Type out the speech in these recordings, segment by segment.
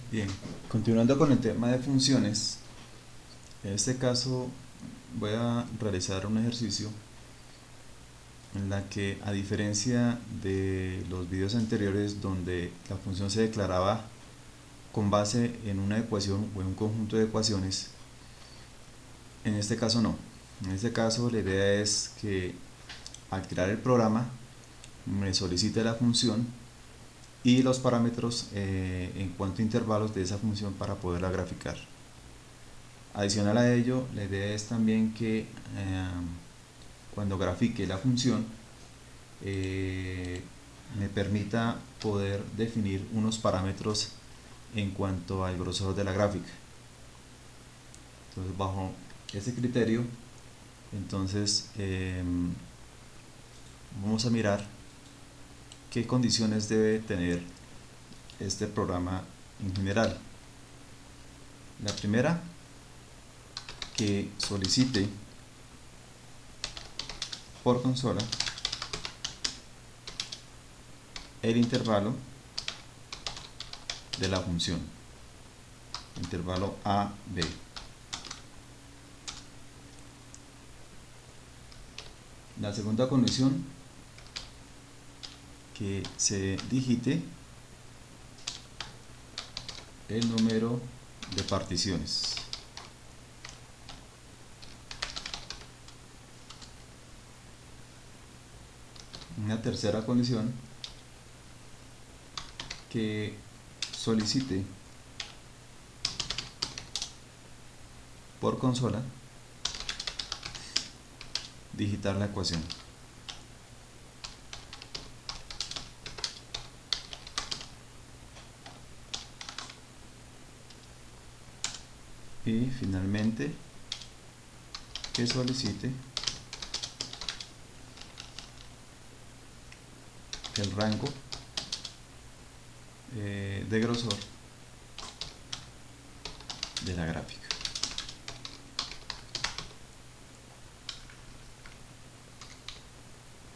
Bien, continuando con el tema de funciones, en este caso voy a realizar un ejercicio en la que, a diferencia de los videos anteriores donde la función se declaraba con base en una ecuación o en un conjunto de ecuaciones, en este caso no. En este caso la idea es que al crear el programa me solicite la función y los parámetros en cuanto a intervalos de esa función para poderla graficar. Adicional a ello, la idea es también que cuando grafique la función me permita poder definir unos parámetros en cuanto al grosor de la gráfica. Entonces, bajo ese criterio, entonces vamos a mirar qué condiciones debe tener este programa en general. La primera, que solicite por consola el intervalo de la función, intervalo a b. La segunda condición, que se digite el número de particiones. Una tercera condición, que solicite por consola digitar la ecuación. Y finalmente, que solicite el rango de grosor de la gráfica.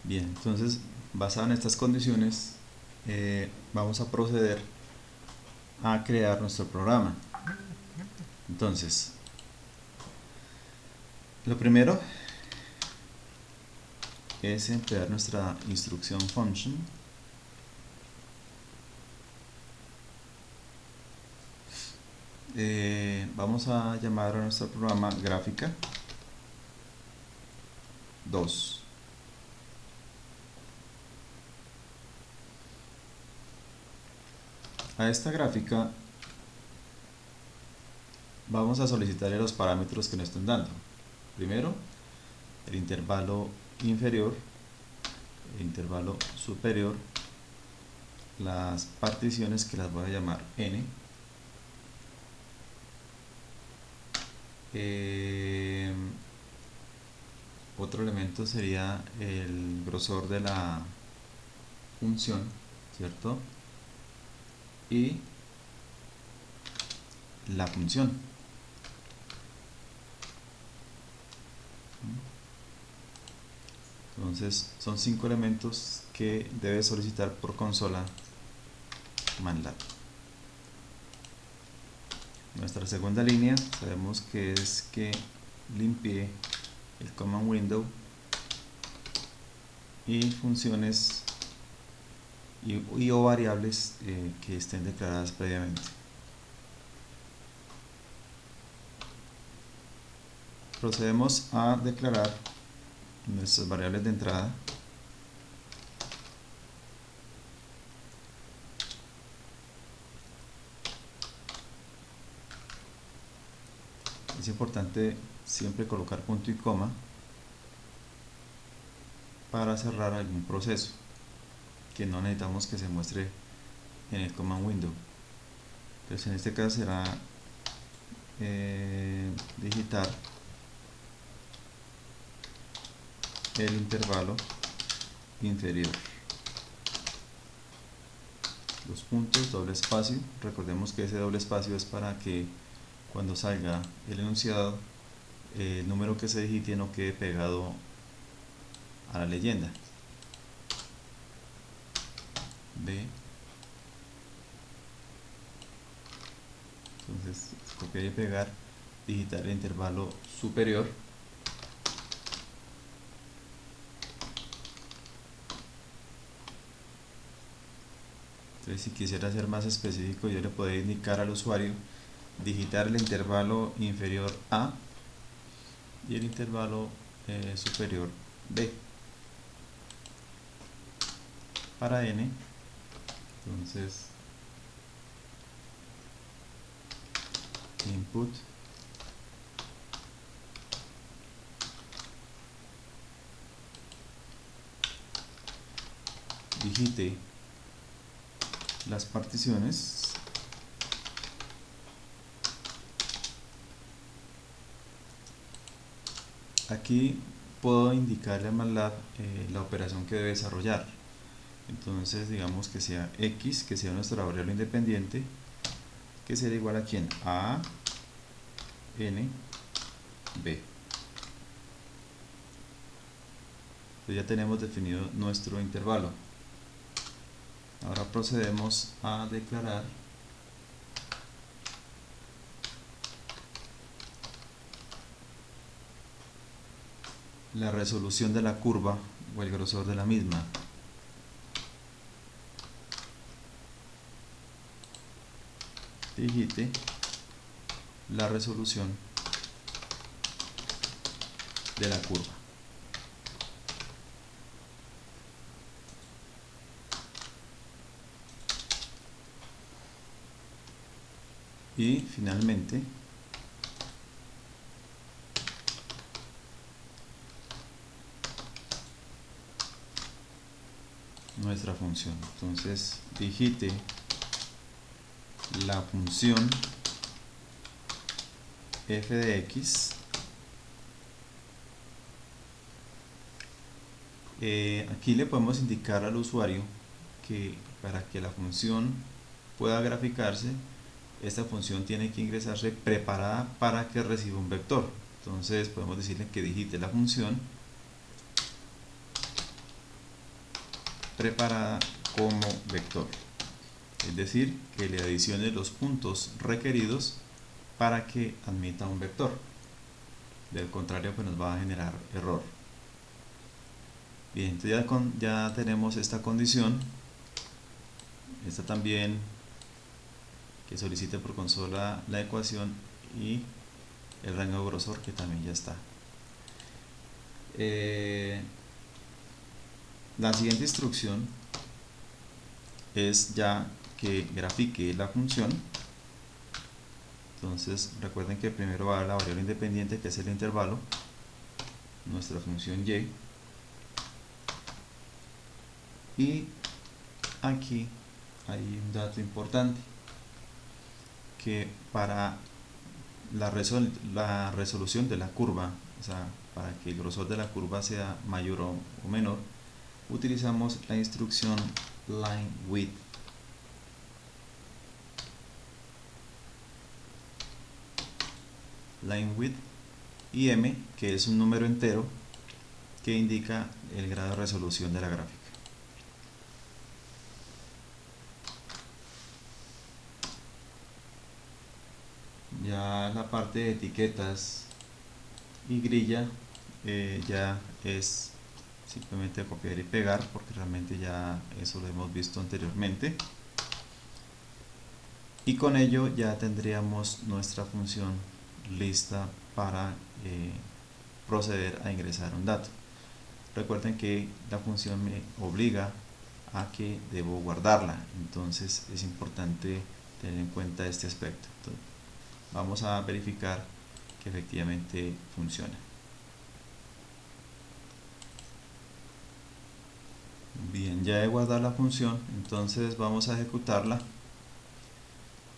Bien, entonces, basado en estas condiciones, vamos a proceder a crear nuestro programa. Entonces, lo primero es emplear nuestra instrucción function. Vamos a llamar a nuestro programa gráfica 2. A esta gráfica vamos a solicitarle los parámetros que nos están dando. Primero, el intervalo inferior, el intervalo superior, las particiones, que las voy a llamar n, otro elemento sería el grosor de la función, ¿cierto? Y la función. Entonces son 5 elementos que debe solicitar por consola MATLAB. Nuestra segunda línea sabemos que es que limpie el command window y funciones y o variables que estén declaradas previamente. Procedemos a declarar nuestras variables de entrada. Es importante siempre colocar punto y coma para cerrar algún proceso que no necesitamos que se muestre en el command window. Entonces en este caso será digitar el intervalo inferior, los puntos, doble espacio. Recordemos que ese doble espacio es para que cuando salga el enunciado el número que se digite no quede pegado a la leyenda. B, entonces copiar y pegar, digitar el intervalo superior, entonces si quisiera ser más específico yo le podría indicar al usuario digitar el intervalo inferior A y el intervalo superior B. Para N, entonces input digite las particiones aquí puedo indicarle a MATLAB la operación que debe desarrollar. Entonces digamos que sea X, que sea nuestra variable independiente, que será igual a ¿quién? A, N, B. Entonces ya tenemos definido nuestro intervalo. Ahora procedemos a declarar la resolución de la curva o el grosor de la misma. Digite la resolución de la curva. Y finalmente nuestra función. Entonces digite la función f de x. Aquí le podemos indicar al usuario que para que la función pueda graficarse, esta función tiene que ingresarse preparada para que reciba un vector. Entonces podemos decirle que digite la función preparada como vector, es decir, que le adicione los puntos requeridos para que admita un vector. Del contrario, pues nos va a generar error. Bien, entonces ya tenemos esta condición. Esta también, que solicite por consola la ecuación y el rango de grosor, que también ya está. La siguiente instrucción es ya que grafique la función. Entonces recuerden que primero va a dar la variable independiente, que es el intervalo, nuestra función y. Y aquí hay un dato importante, que para la resolución de la curva, o sea, para que el grosor de la curva sea mayor o menor, utilizamos la instrucción linewidth. Linewidth y m, que es un número entero que indica el grado de resolución de la gráfica. Ya la parte de etiquetas y grilla ya es simplemente copiar y pegar, porque realmente ya eso lo hemos visto anteriormente, y con ello ya tendríamos nuestra función lista para proceder a ingresar un dato. Recuerden que la función me obliga a que debo guardarla, entonces es importante tener en cuenta este aspecto. Entonces, vamos a verificar que efectivamente funciona. Bien, ya he guardado la función, entonces vamos a ejecutarla.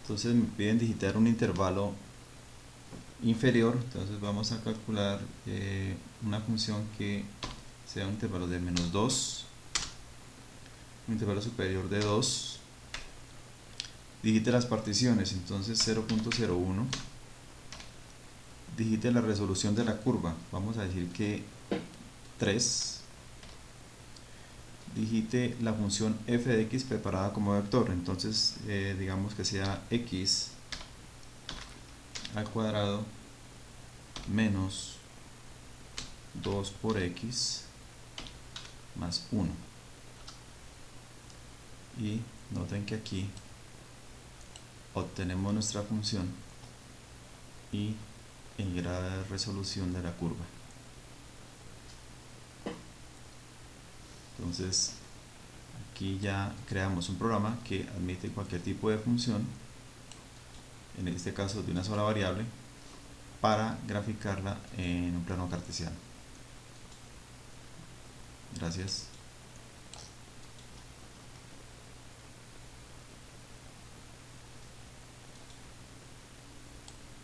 Entonces me piden digitar un intervalo inferior, entonces vamos a calcular una función que sea un intervalo de -2, un intervalo superior de 2. Digite las particiones, entonces 0.01. Digite la resolución de la curva, vamos a decir que 3. Digite la función f de x preparada como vector, entonces digamos que sea x al cuadrado menos 2 por x más 1. Y noten que aquí obtenemos nuestra función y el grado de resolución de la curva. Entonces aquí ya creamos un programa que admite cualquier tipo de función, en este caso de una sola variable, para graficarla en un plano cartesiano. Gracias.